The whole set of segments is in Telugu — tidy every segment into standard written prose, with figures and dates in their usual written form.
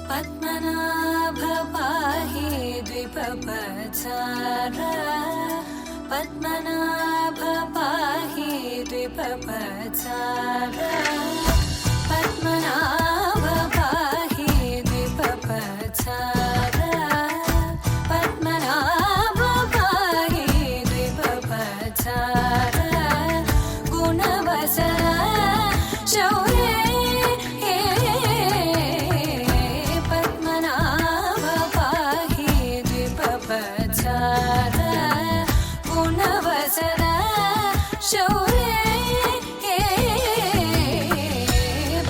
पद्मनाभ पाहि द्विपपचारा पद्मनाभ पाहि द्विपपचारा पद्मनाभ पाहि द्विपपचारा पद्मनाभ पाहि द्विपपचारा गुणवसरा शौर्ये गुणवसरा शौर्ये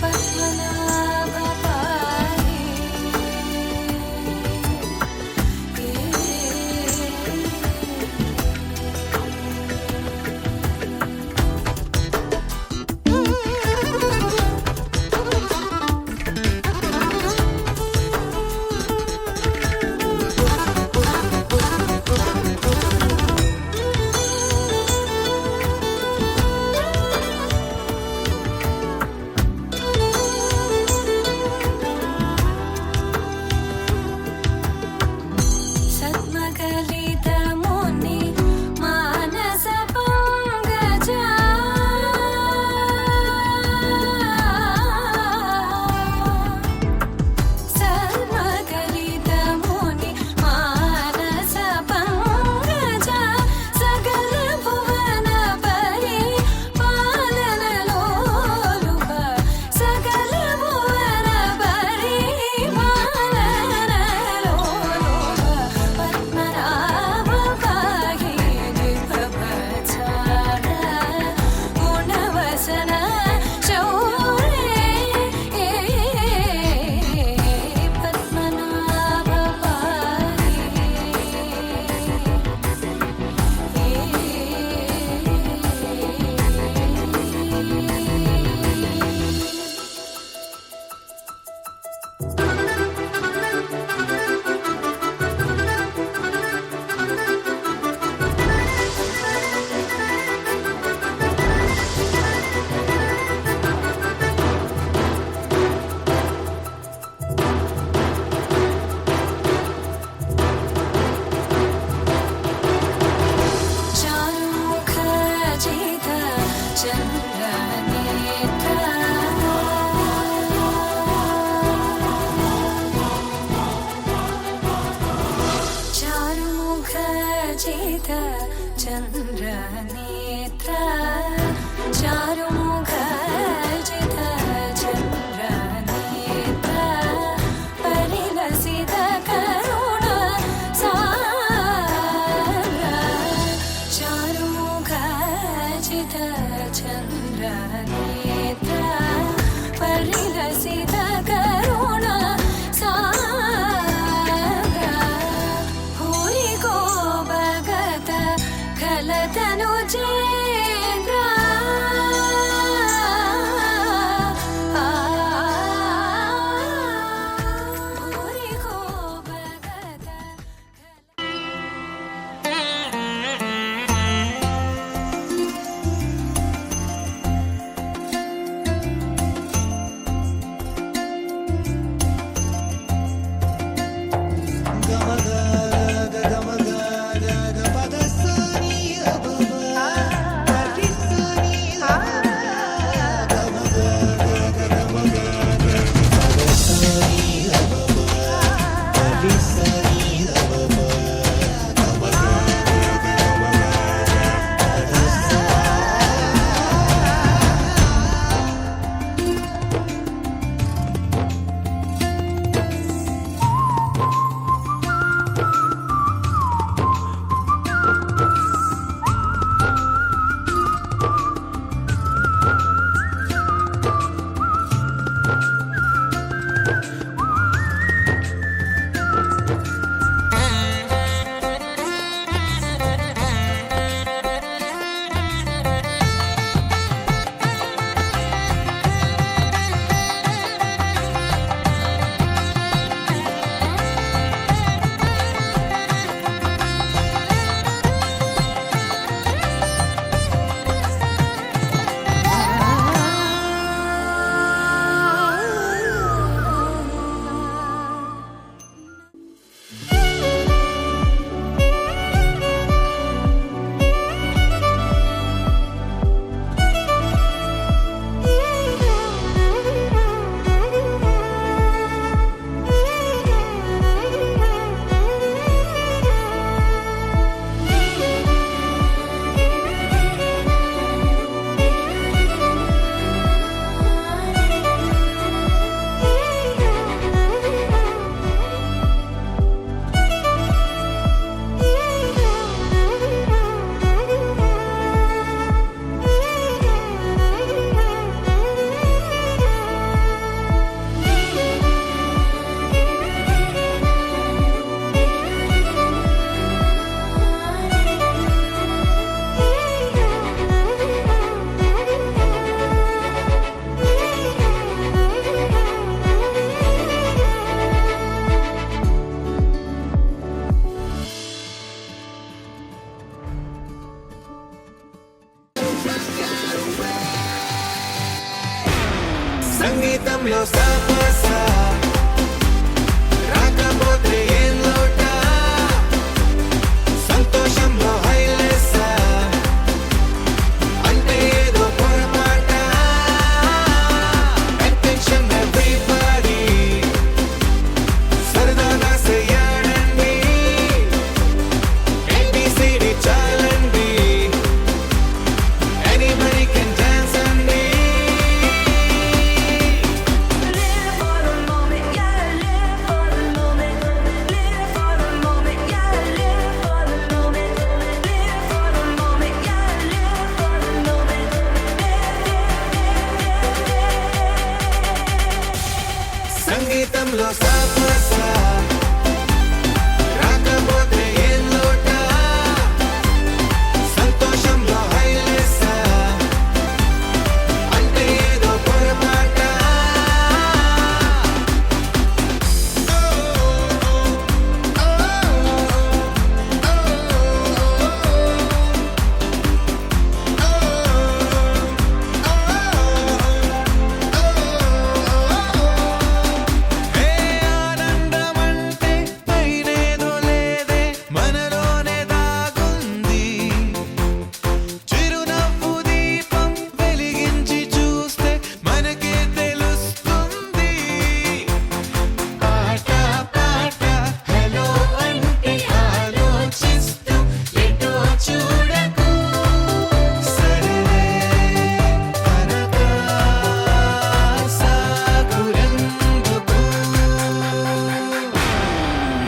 पद्मनाभ पाहि चंद्रनेत्र चारुमुख जित चंद्रनेत्र परिलसित करुण सागर चारुमुख जित चंद्रनेत्र परिलसित करुण खलतनु चेन्द्र సంగీతంలో సాపసా రాకపోతే ఏం లోట సంతోషంలో హైలేసా అంటే ఏదో పొరపాట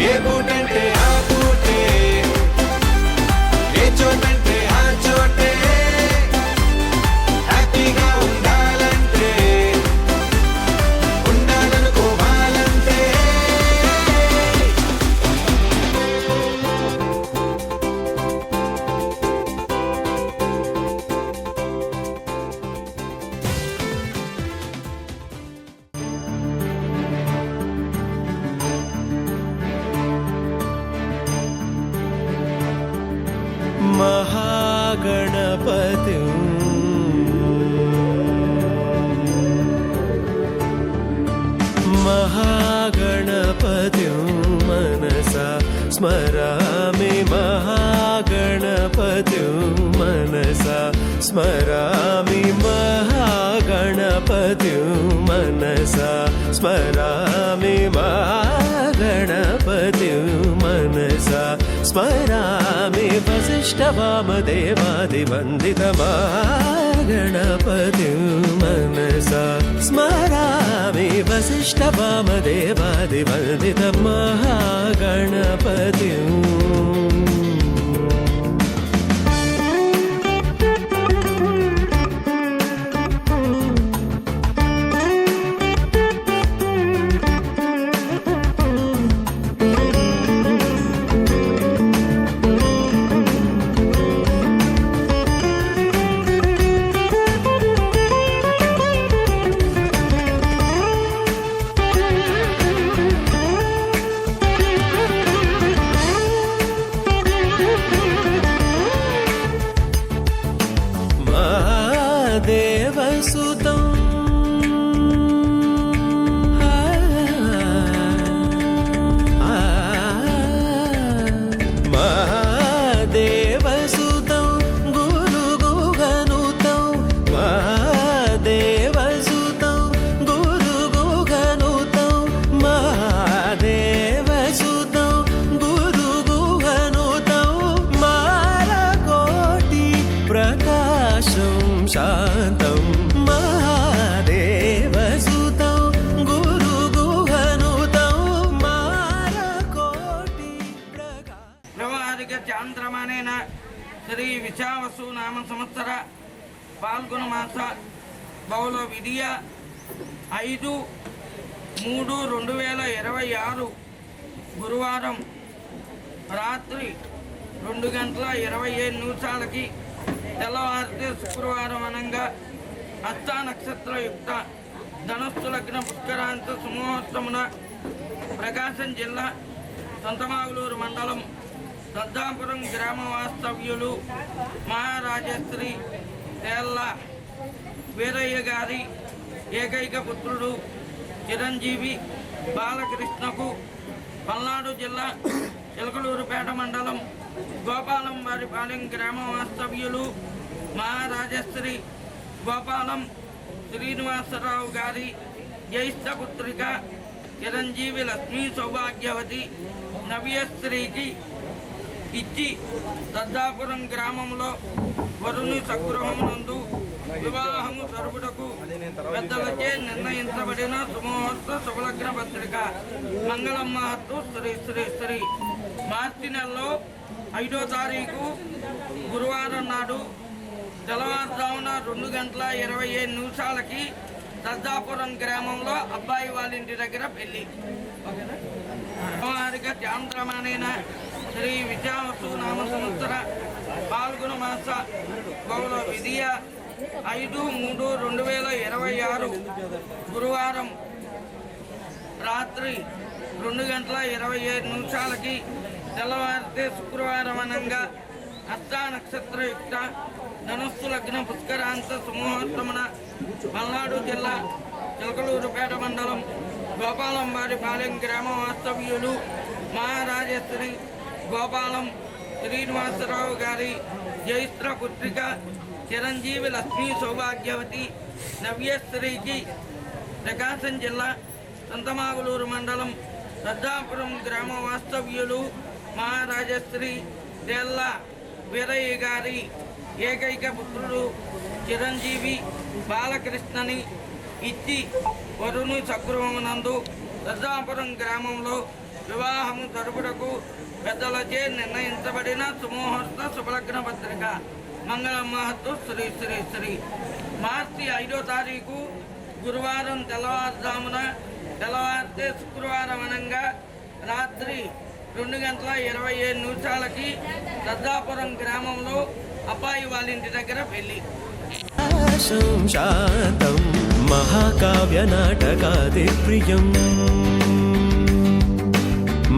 ఏ పూటంటే ఆ పూటే ఏ చోటంటే ఆ చోటే హ్యాపీగా ఉండాలంటే ఉండాలనుకోవాలంటే महागणपति महागणपति मनसा स्मरामि महागणपति मनसा स्मरामि महागणपति मनसा स्मरामि महागणपति मनसा स्मरामि वसिष्ठवामदेवादिवन्दितमागणपति मनसा स्मरामि वसिष्ठवामदेवादिवन्दितमहागणपति देवसुतं महादेवसुतं गुरुगुहनुतं महादेवसुतं गुरुगुहनुतं महादेवसुतं गुरुगुहनुतं मालकोटि प्रकाशं शान्तं महादेवसुतं गुरुगुहनुतं मालकोटि వ్యవహారిక చాంద్రమానేన శ్రీ విశావసు నామ సంవత్సర పాల్గొన మాస బహుళ విధియ 5/3/2026 గురువారం రాత్రి 2:27 తెల్లవారితే శుక్రవారం అనంగా హస్త నక్షత్రయుక్త ధనుస్సు లగ్న పుష్కరాంత సుముహూర్తమున ప్రకాశం జిల్లా సంతమాగులూరు మండలం దద్దాపురం గ్రామ వాస్తవ్యులు మహారాజశ్రీ తేళ్ల వీరయ్య గారి ఏకైక పుత్రుడు చిరంజీవి బాలకృష్ణకు పల్నాడు జిల్లా చిలకలూరుపేట మండలం గోపాలం వారిపాలెం గ్రామ వాస్తవ్యులు మహారాజశ్రీ గోపాలం శ్రీనివాసరావు గారి జ్యేష్ఠ పుత్రిక చిరంజీవి లక్ష్మీ సౌభాగ్యవతి నవ్యశ్రీకి ఇచ్చి దద్దాపురం గ్రామంలో వరుణి సగృహం నందు వివాహము జరుపుటకు పెద్దలచే నిర్ణయించబడిన సుముహూర్త శుభలగ్న పత్రిక మంగళం మహత్తు శ్రీ శ్రీ శ్రీ మార్చి నెలలో 5వ తారీఖు గురువారం నాడు తెల్లవారుజామున 2:27 దద్దాపురం గ్రామంలో అబ్బాయి వాళ్ళ ఇంటి దగ్గర పెళ్లి. వారిగా చాంద్రమానేన శ్రీ విద్యావసు నామ సంవత్సర పాల్గొన మాస బహుళ విధియ 5/3/2026 గురువారం రాత్రి 2:27 తెల్లవారితే శుక్రవారం అనంగా హస్తా నక్షత్రయుక్త ధనుస్సు లగ్న పుష్కరాంత సుముహూర్తమున పల్నాడు జిల్లా చిలకలూరుపేట మండలం గోపాలంవారి పాలెం గ్రామ వాస్తవ్యులు మహారాజశ్రీ గోపాలం శ్రీనివాసరావు గారి జ్యేష్ఠ పుత్రిక చిరంజీవి లక్ష్మీ సౌభాగ్యవతి నవ్యశ్రీకి ప్రకాశం జిల్లా సంతమాగులూరు మండలం దద్దాపురం గ్రామ వాస్తవ్యులు మహారాజశ్రీ తెల్ల వీరయ్య గారి ఏకైక పుత్రుడు చిరంజీవి బాలకృష్ణని ఇచ్చి వరుణు సగృహమునందు దద్దాపురం గ్రామంలో వివాహము జరుపుటకు పెద్దలచే నిర్ణయించబడిన సుముహూర్త శుభలగ్న పత్రిక మంగళ మహత్తు శ్రీ శ్రీ శ్రీ మార్చి 5వ తారీఖు గురువారం తెల్లవారితే శుక్రవారం అనంగా రాత్రి 2:27 దద్దాపురం గ్రామంలో అబ్బాయి వాళ్ళ ఇంటి దగ్గర పెళ్లి. శాంతం మహాకావ్య నాటకాది ప్రియం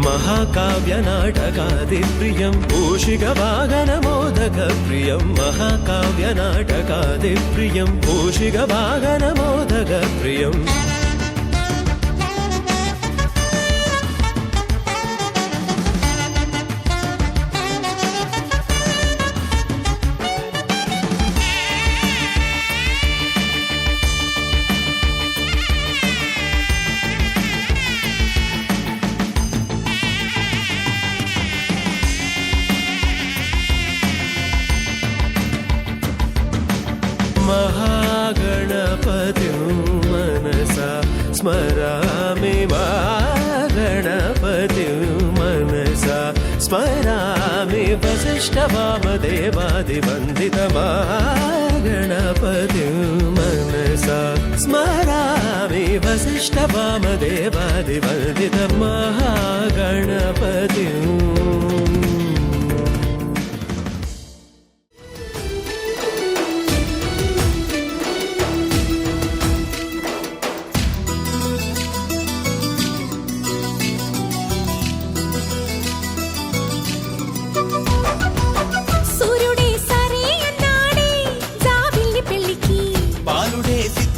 మహాకావ్య నాటకాది ప్రియం మూషిక వాహన మోదక ప్రియం మహాకావ్య నాటకాది ప్రియం మూషిక వాహన మోదక ప్రియం महागणपतिं मनसा स्मरामि महागणपतिं मनसा स्मरामि वसिष्ठवामदेवादिवन्दितमहागणपतिं मनसा स्मरामि वसिष्ठवामदेवादिवन्दितमहागणपतिम्.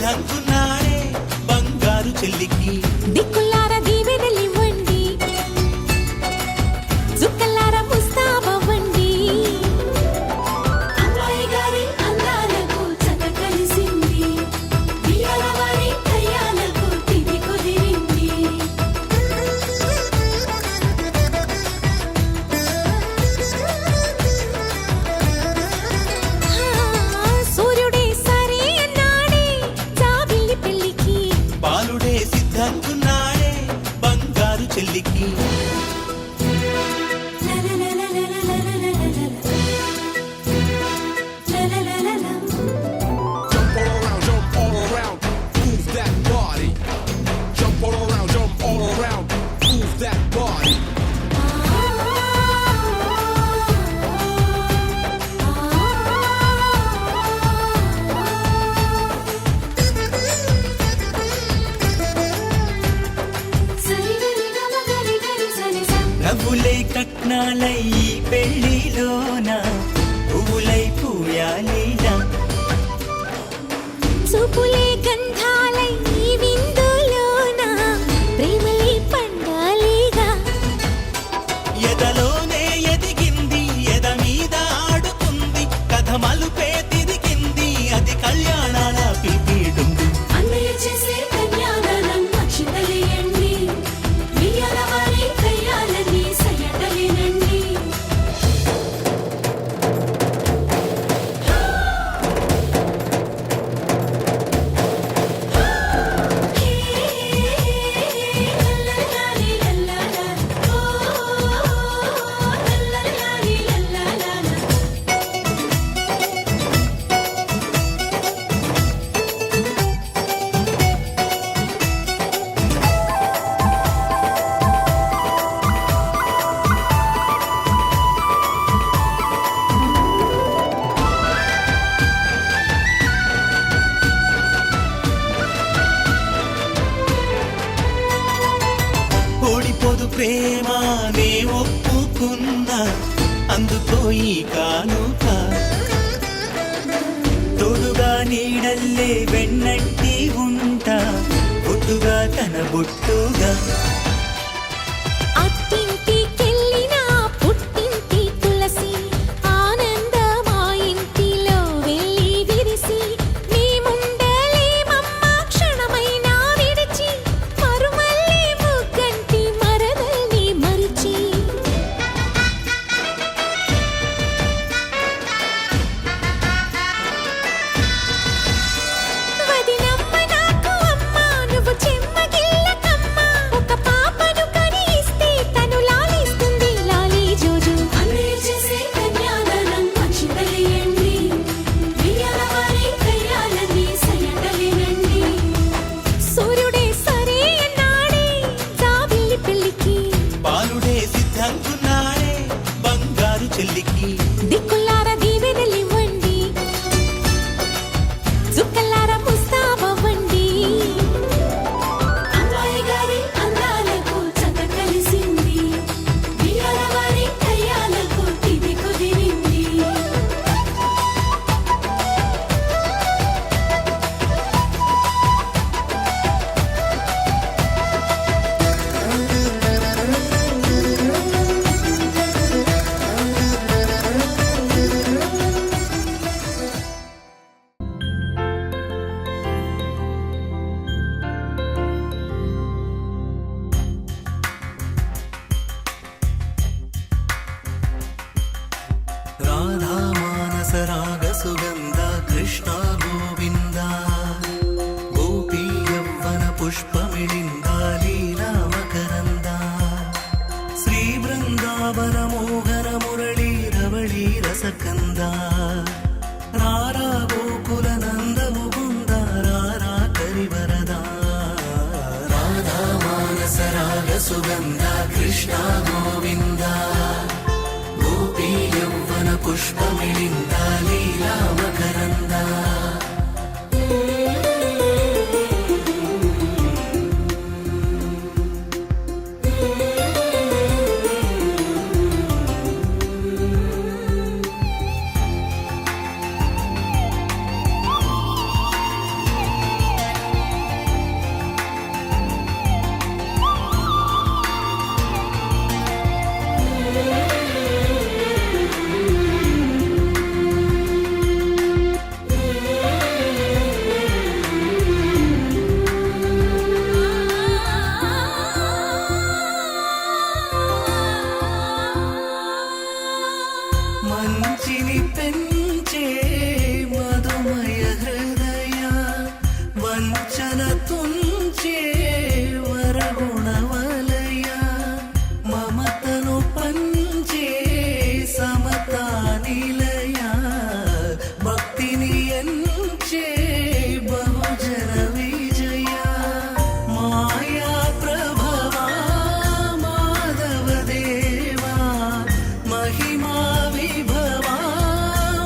దంకున్నాడే బంగారు చెల్లికి దిక్కులార దీవెనలివ్వండి, జుక్కలార ముస్తాబవ్వండి. అమ్మాయి గారి అందాలకు చక్క కలిసింది, బియ్యాల వారి కయ్యాలకు తిది కుదిరింది. సూర్యుడే సరే అన్నాడే జాబిల్లి పెళ్లికి, బాలుడే సిద్ధంకున్నాడే బంగారు చెల్లికి. Jump all around, jump all around, move that body. Jump all around, jump all around, move that body. నవ్వులై కట్నాలై ఈ పెళ్లిలోన పువ్వులై పూయాలీలా చూపులే గంధాలై ఈ విందులోన ప్రేమలే పండాలిగా. ఎదలోనే ఎదిగింది ఎద మీద ఆడుకుంది కథ మలుపే తిరిగింది అది కళ్యాణాల పిపీడుంది. అన్నయ్య చేసే కన్యాదానం అక్షింతలేయండి, బియ్యాల వారి కయ్యాలని సయ్యటలేనండి. ప్రేమ నే ఒప్పుకున్నా, అందుకో ఈ కానుక. తోడుగా నీడల్లే వెన్నట్టి ఉంటా, బొట్టుగా తన బొట్టుగా. అత్తింటికెళ్ళినా పుట్టింటి తులసి ఆనందమా ఇంటిలో వెళ్ళి విరిసి మేముండలేమమ్మా క్షణమైనా విడిచి మరుమల్లే ముగ్గంటి మరదల్ని మరిచి వదినమ్మ నాకు అమ్మ నువ్వు చెమ్మగిల్లకమ్మ ఒక పాపను కని ఇస్తే తను లాలిస్తుంది లాలి జోజు అన్నయ్య చేసే కన్యాదానం అక్షింతలేయండి వియ్యాల వారి కయ్యాలని సయ్యటలేనండి సూర్యుడే సరే అన్నాడే జాబిల్లి పెళ్ళికి బాలుడే సిద్ధంకున్నాడే బంగారు చెల్లికి. దిక్కులారా దీవెనలివ్వండి జుక్కలారా ముస్తాబవ్వండి అమ్మాయి గారి అందాలకు చక్క కలిసింది వియ్యాల వారి కయ్యాలకు తిది కుదిరింది రాధా మానస రాగ సుగంధ కృష్ణ గోవింద. గోపీ యవ్వన పుష్పమిళింద లీలా మకరంద. శ్రీ బృందావన మోహన మురళీ రవళీ రసకంద. రారా గోకుల నంద ముకుంద రారా కరివరద. రాధా మానస రాగ సుగంధ కృష్ణ గోవింద. గోపీ యవ్వన పుష్పమిళింద లీలా మకరంద. మంచిని పెంచే మధుమయ హృదయ వంచన తుంచే వరగుణవలయ. మమతను పంచే సమతా నిలయ. భక్తిని ఎంచే బహుజన విజయ. మాయా ప్రభవా మాధవ దేవా మహిమా విభవా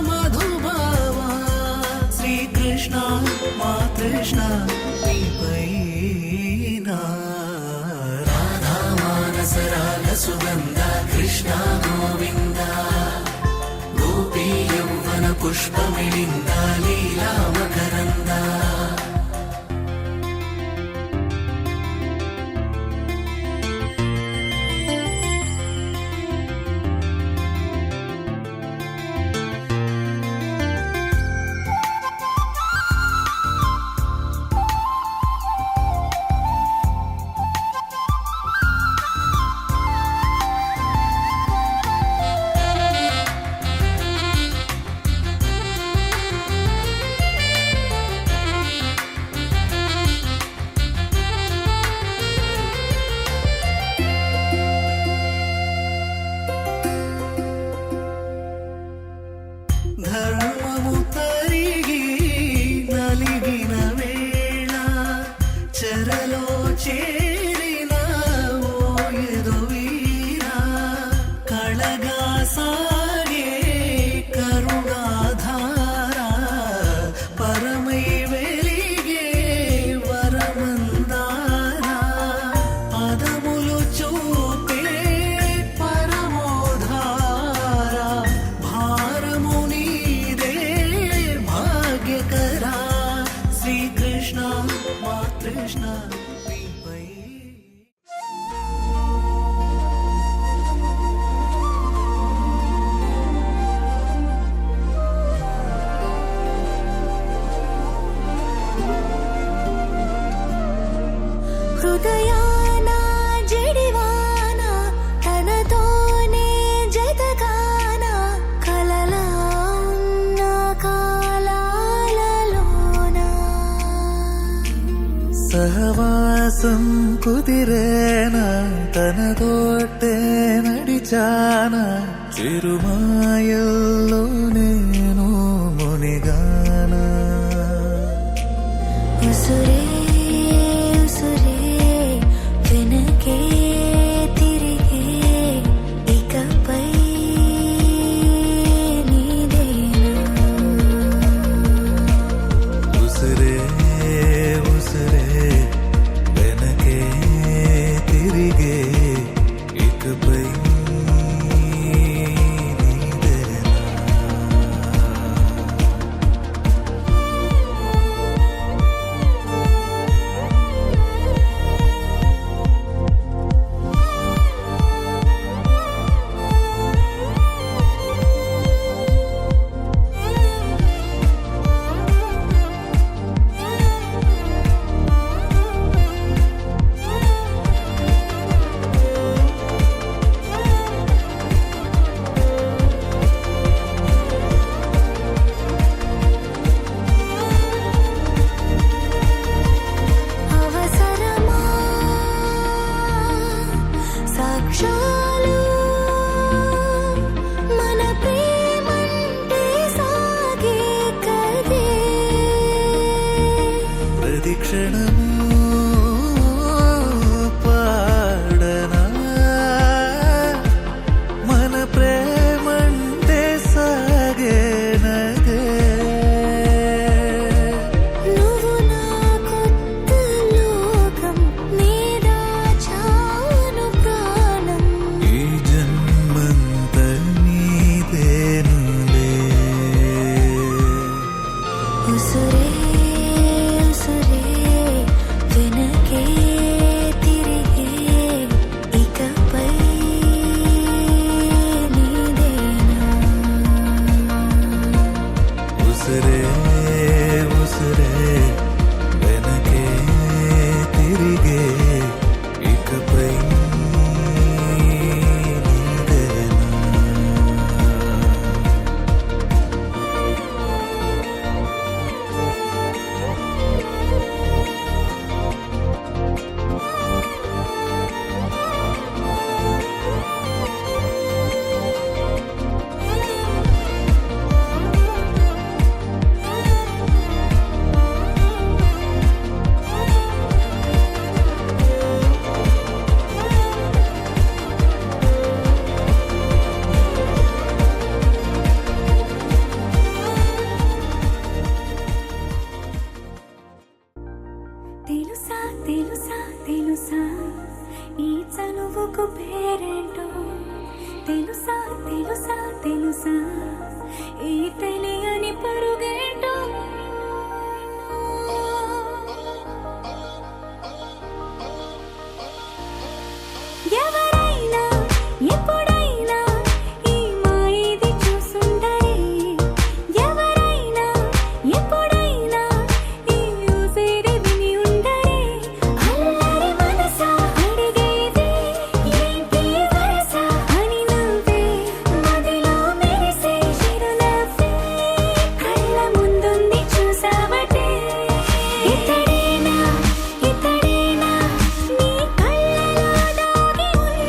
మధుభావా. శ్రీకృష్ణ మా కృష్ణ నీపైనా. రాధా మానస రాగ సుగంధ కృష్ణ గోవింద. గోపీ యవ్వన పుష్పమిళింద లీలా మకరంద. తనతోటే నడిచానా చిరుమాయల్లో నేను మునిగానా ఉసురే ఉసురే వెనకే తిరిగే ఇకపై నీదేనా ఉసురే ఉసురే వెనకే తిరిగే ఇకపై నీదేనా అవసరమా సాక్ష్యాలు మన ప్రేమంటే సాగే కదే ప్రతిక్షణము పాడనా మన ప్రేమంటే సాగేనదే నువ్వు నా కొత్త లోకం నీదా చాను ప్రాణం ఈ జన్మంత నీదేనులే ఉసురే ఉసురే వెనకే తిరిగే ఇకపై నీదేనా ఉసురే ఉసురే వెనకే తిరిగే ఇకపై నీదేనా తెలుసా తెలుసా తెలుసా ఈ చనువుకు పేరేంటో తెలుసా తెలుసా తెలుసా ఈ తెలియని పరుగేంటో ఎవరైనా ఎప్పుడైనా ఈ మాయది చూసుండరే ఎవరైనా ఎప్పుడైనా ఈ ఊసేది విని ఉండరే అల్లరి మనసా అడిగేది ఏంటి వరస అని నవ్వే మదిలో మెరిసే చిరునవ్వే కళ్ళ ముందుంది చూసావటే ఇతడేనా ఇతడేనా నీ కళ్ళలో దాగి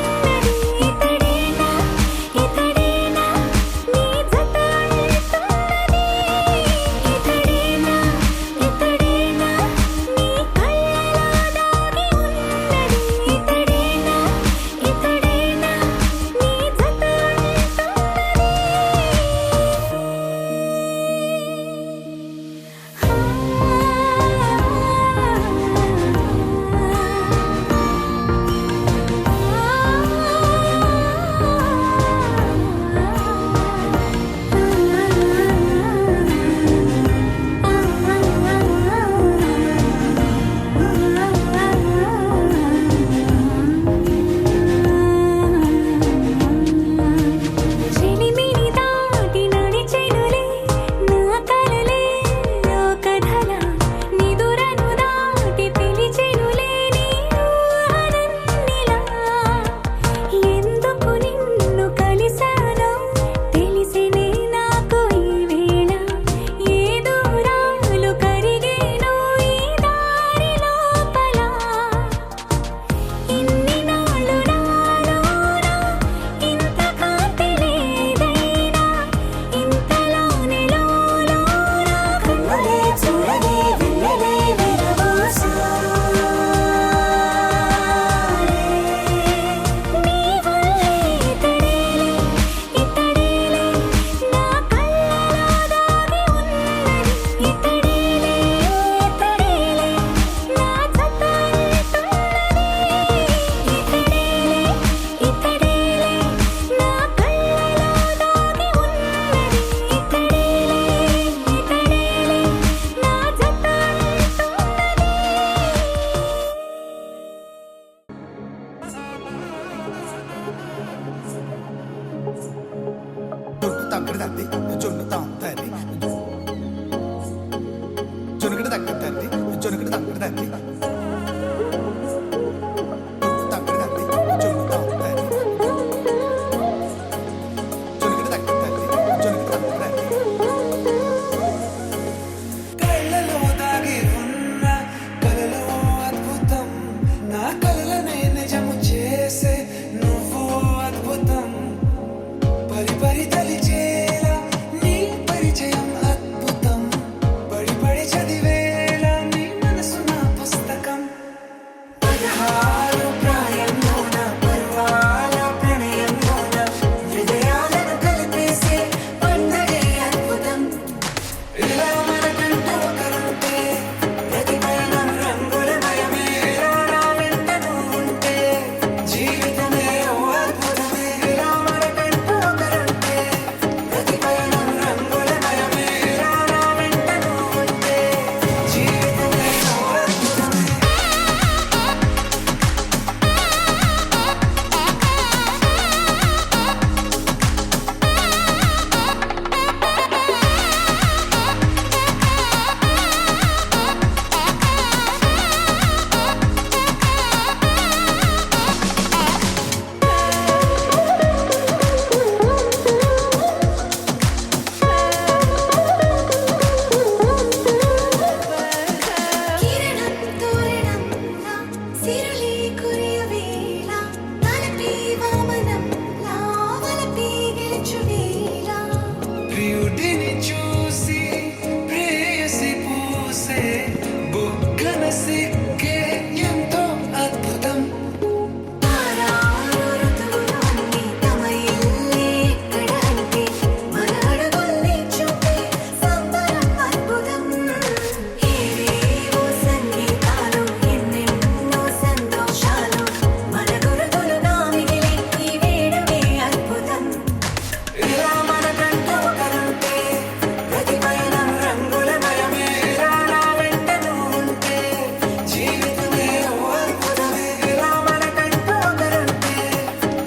తగ్గడు తద్ది జొన్ను తాంతది జొనుగడు తగ్గడు తద్ది జొనుగడు తగ్గడు తద్ది తగ్గడు తద్ది జొన్ను తాంతది జొనుగడు తగ్గడు తద్ది జొనుగడు తగ్గడు తద్ది కళ్ళలో దాగి ఉన్న కలలో అద్భుతం నా కలలనే నిజము చేసే నువ్వు అద్భుతం పరి పరి తలిచేలా నీ పరిచయం అద్భుతం పడి పడి చదివేలా నీ మనసు నా పుస్తకం 16 ప్రాయంలోన పర్వాల ప్రణయంలోన హృదయాలను కలిపేసే పండగే అద్భుతం ఇలా మనకంటూ ఒకరుంటే ప్రతి పయనం రంగులమయమే ఇలా నా వెంట నువ్వు ఉంటే జీవితమే ఓ అద్భుతమే ఇలా మనకంటూ ఒకరుంటే ప్రతి పయనం రంగులమయమే ఇలా నా వెంట నువ్వు ఉంటే జీవితమే ఓ అద్భుతమే కిరణం తోరణంలా సిరులి కురియవేళ తలపి వామనంలా వలపి గెలుచువేళ ప్రియుడిని చూసి ప్రేయసి పూసే బుగ్గన సిగ్గే ఎంతో అద్భుతం ఆరారు ఋతువులు అన్నీ తమ ఇల్లే ఎక్కడంటే మన అడుగుల్ని చూపే సంబరం అద్భుతం ఏవేవో సంగీతాలు ఎన్నెన్నో సంతోషాలు మన గురుతులుగా మిగిలే ఈ వేడుకే అద్భుతం ఇలా మనకంటూ ఒకరుంటే ప్రతి పయనం రంగులమయమే ఇలా నా వెంట నువ్వు ఉంటే జీవితమే ఓ అద్భుతమే ఇలా మనకంటూ ఒకరుంటే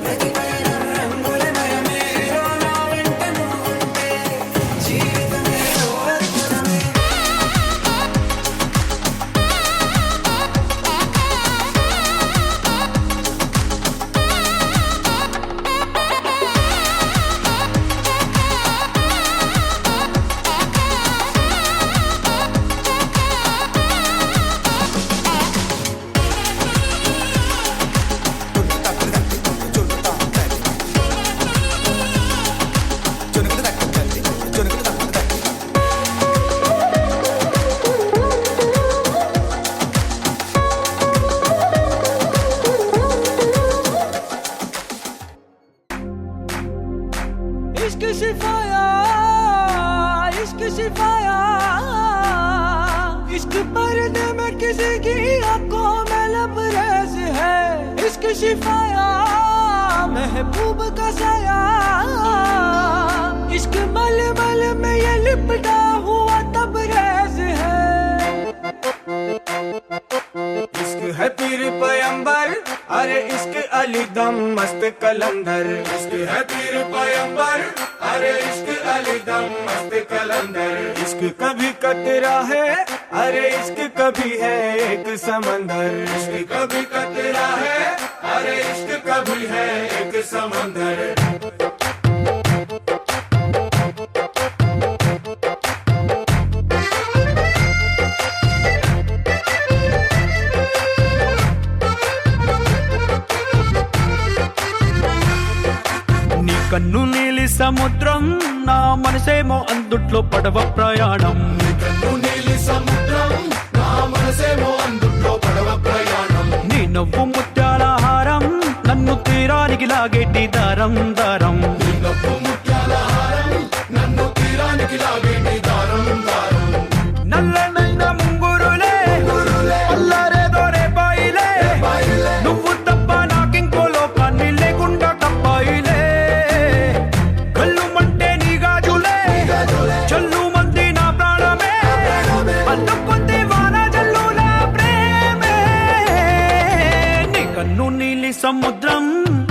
ప్రతి పయనం రంగులమయమే ఇలా నా వెంట నువ్వు ఉంటే జీవితమే ఓ అద్భుతమే జొన్ను తగ్గడు తద్ది జొన్ను తాంతది జొనుగడు తగ్గడు తద్ది జొనుగడు తగ్గడు తద్ది इश्क सिफाया इश्क सिफाया इश्क पर्दे में किसी की आंखों में लबरेज है इश्क सिफाया महबूब का साया इश्क मलमल में ये लिपटा हुआ तबरेज है इश्क है पीर पैगंबर अरे इश्क अली दम मस्त कलंदर इश्क है पीर पैगंबर अरे इश्क अली दम मस्त कलंदर इश्क कभी कतरा है अरे इश्क कभी है एक समंदर इश्क कभी कतरा है अरे इश्क कभी है एक समंदर నీ కన్ను నీలి సముద్రం నా మనసేమో అందుట్లో పడవ ప్రయాణం నీ కన్ను నీలి సముద్రం నా మనసేమో అందుట్లో పడవ ప్రయాణం నీ నవ్వు ముత్యాల హారం నన్ను తీరానికి లాగేటి దారం దారం నీ నవ్వు ముత్యాల హారం నన్ను తీరానికి లాగేటి దారం దారం నల్లనైన ముంగురులే అల్లారేదో రే బాయిలే నువ్వు తప్ప నాకింకో లోకాన్ని లేకుండా తప్పాయిలే కళ్ళుమంటే నీ గాజులే చల్లు మంది నా ప్రాణమే పట్టుకుంది వాన జల్లుల ప్రేమే నీ కన్ను నీలి సముద్రం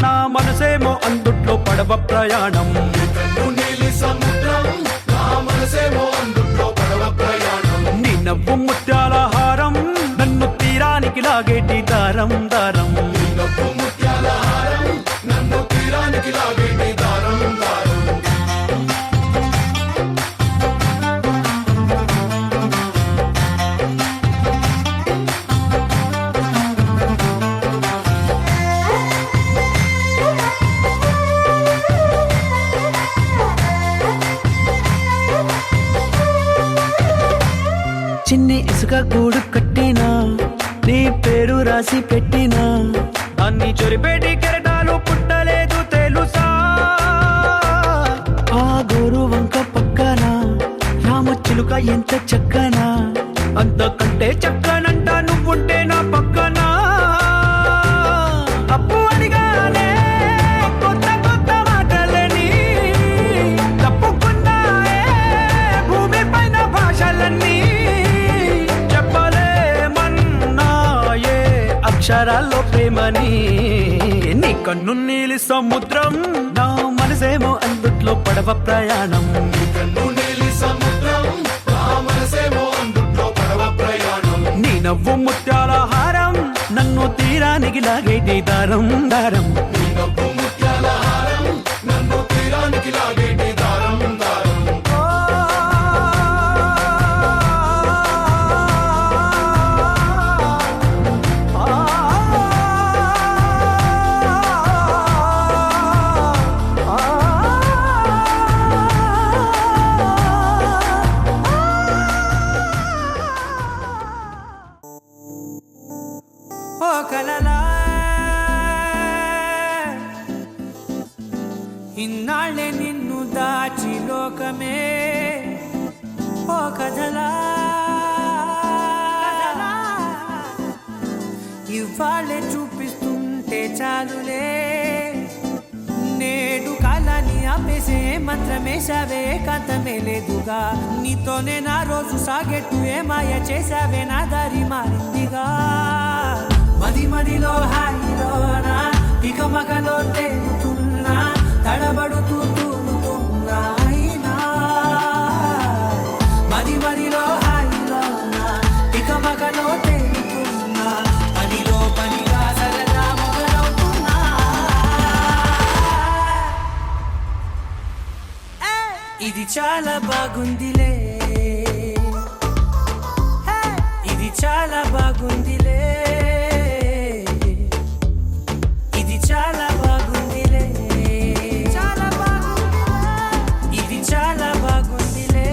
నా మనసేమో అందుట్లో పడవ ప్రయాణం నీ కన్ను నీలి నీలి సముద్రం నా మనసేమో అందుట్లో పడవ ప్రయాణం నీ నవ్వు ముత్యాల హారం నన్ను తీరానికి లాగేటి దారం దారం నీ నవ్వు ముత్యాల హారం నన్ను తీరానికి లాగేటి దారం దారం చిన్ని ఇసుక గూడు కట్టినా నీ పేరు రాసి పెట్టినా అన్ని చొరిపేటి కెరటాలు పుట్టలేదు తెలుసా ఆ గోరు వంక పక్కన రామచిలుక ఎంత చక్కనా అంతకంటే చక్కనంట నువ్వుంటే నా పక్కన అప్పు అడిగానే కొత్త కొత్త మాటలని తప్పుకున్నాయే భూమి పైన భాషలన్నీ చెప్పలేమన్నాయే అక్షరాల్లో ప్రేమని నీ కన్ను నీలి సముద్రం నా మనసేమో అందుట్లో పడవ ప్రయాణం నీ కన్ను నీలి సముద్రం నా మనసేమో అందుట్లో పడవ ప్రయాణం నీ నవ్వు ముత్యాల హారం నన్ను తీరానికి లాగేటి దారం దారం నీ నవ్వు ముత్యాల హారం నన్ను తీరానికి లాగేటి దారం దారం ఓ కలలా ఇన్నాళ్ళే నిన్ను దాచి లోకమే ఓ కథలా ఇవాళ్ళే చూపిస్తుంటే చాలులే నేడు కాలాన్ని ఆపేసే మంత్రమేశావే కాంతమే లేదుగా నీతోనే నా రోజు సాగెట్టు ఏ మాయ చేశావే నా దారి మారిందిగా మది మదిలో హాయిలోనా ఇక మగలో తేలుతున్నా తడబడుతూ తూలుతున్నా అయినా మది మదిలో హాయిలోనా ఇక మగలో తేలుతున్నా పనిలో పనిగా సరదా మొదలవుతున్నా ఇది చాలా బాగుందిలే ఇది చాలా బాగుందిలే ఇది చాలా బాగుందిలే చాలా బాగుందిలే ఇది చాలా బాగుందిలే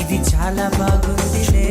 ఇది చాలా బాగుందిలే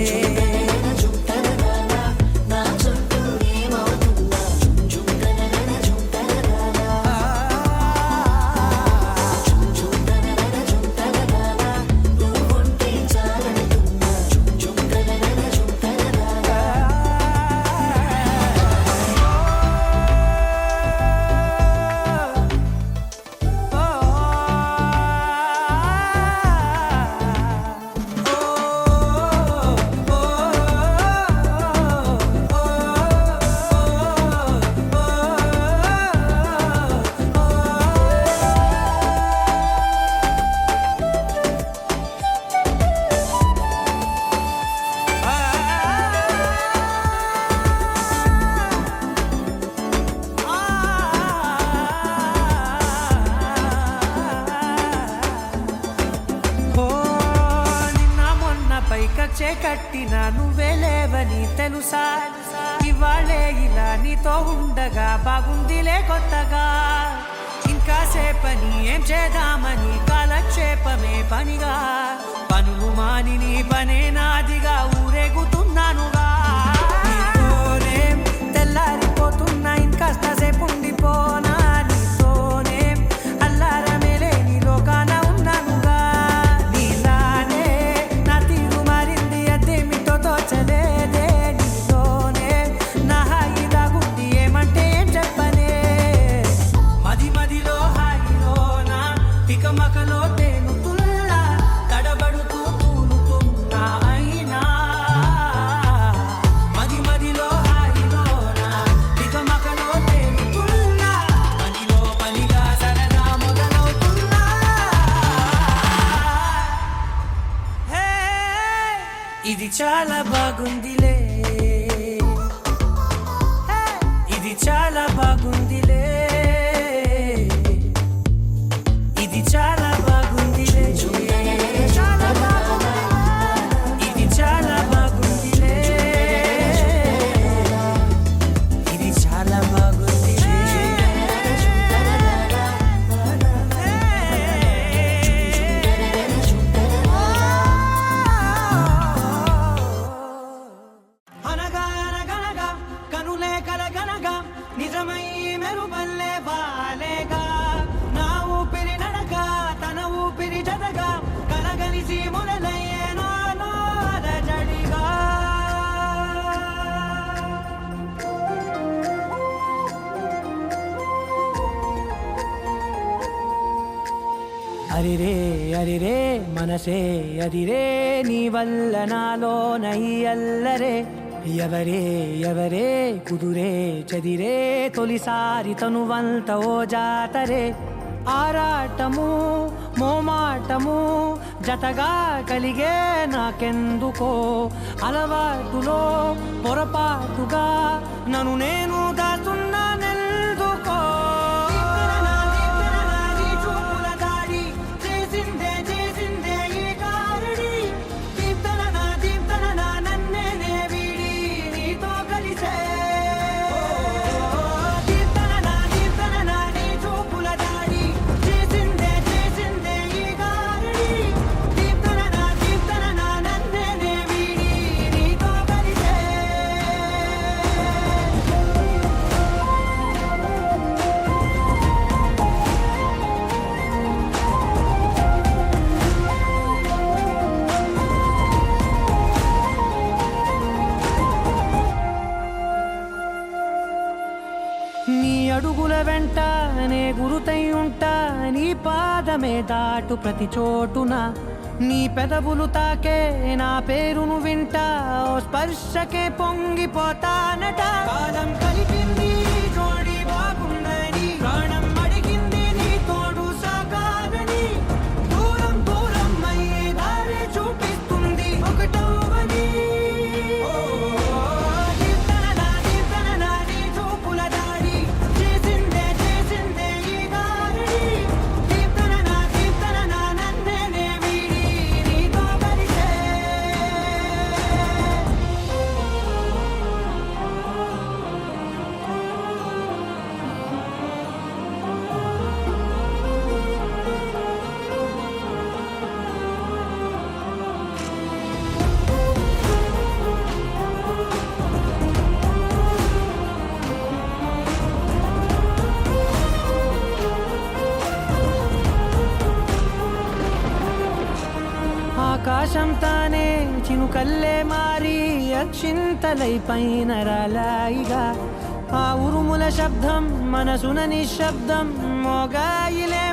పైకచ్చే కట్టినా నువ్వే లేవని తెలుసా ఇవాళే ఇలా నీతో ఉండగా బాగుందిలే కొత్తగా ఇంకా సేపని ఏం చేద్దామని కాలక్షేపమే పనిగా పనులు మాని నీ పనే నాదిగా ఊరేగుతున్నానుగా నీతోనే తెల్లారిపోతున్నా ఇంకాస్త సేపు ఉండిపోనా నీతోనే అల్లారమే లేని లోకాన ఉన్నానుగా నీలానే నా తీరు మారింది అదేమిటో తోచలేదే నీతోనే నా హాయి దాగుంది ఏమంటే ఏం చెప్పనే మది మదిలో హాయిలోనా తికమకలో తేలుతున్నా తడబడుతూ తూలుతున్నా అయినా చాలా బాగుందిలే, ఇది చాలా బాగుందిలే, ఇది చాలా బాగుందిలే, చాలా బాగుందిలే, ఇది చాలా బాగుందిలే, ఇది చాలా బాగుందిలే. అనగా అనగనగా కనులే కలగనగా నిజమై మెరుపల్లే వాలేగా నా ఊపిరి నడక తన ఊపిరి జతగా కలగలిసి మొదలయ్యే నాలో అలజడిగా. అరిరే అరిరే మనసే అరిరే నీ వల్ల నాలో నై అల్లరే ఎవరే ఎవరే కుదురే చదిరే తొలిసారి తనువంత ఓ జాతరే ఆరాటము మోమాటము జతగా కలిగే నాకెందుకో అలవాటులో పొరపాటుగా నన్ను నేను దాచున్నానెందుకో. నీ అడుగుల వెంట నే గురుతై ఉంటా, నీ పాదమే దాటు ప్రతి చోటున నీ పెదవులు తాకే నా పేరును వింటా, ఓ స్పర్శకే పొంగిపోతానట. కాలం కలిపింది జోడి బాగుందని ప్రాణం అడిగింది నీ తోడు సాగాలని దూరం దూరం అయ్యే దారి చూపిస్తుంది ఒకటవని. ఆకాశం తానే చినుకల్లే మారి అక్షింతలై పైన రాలాయిగా ఆ ఉరుముల శబ్దం మనసున నిశ్శబ్దం మోగాయిలే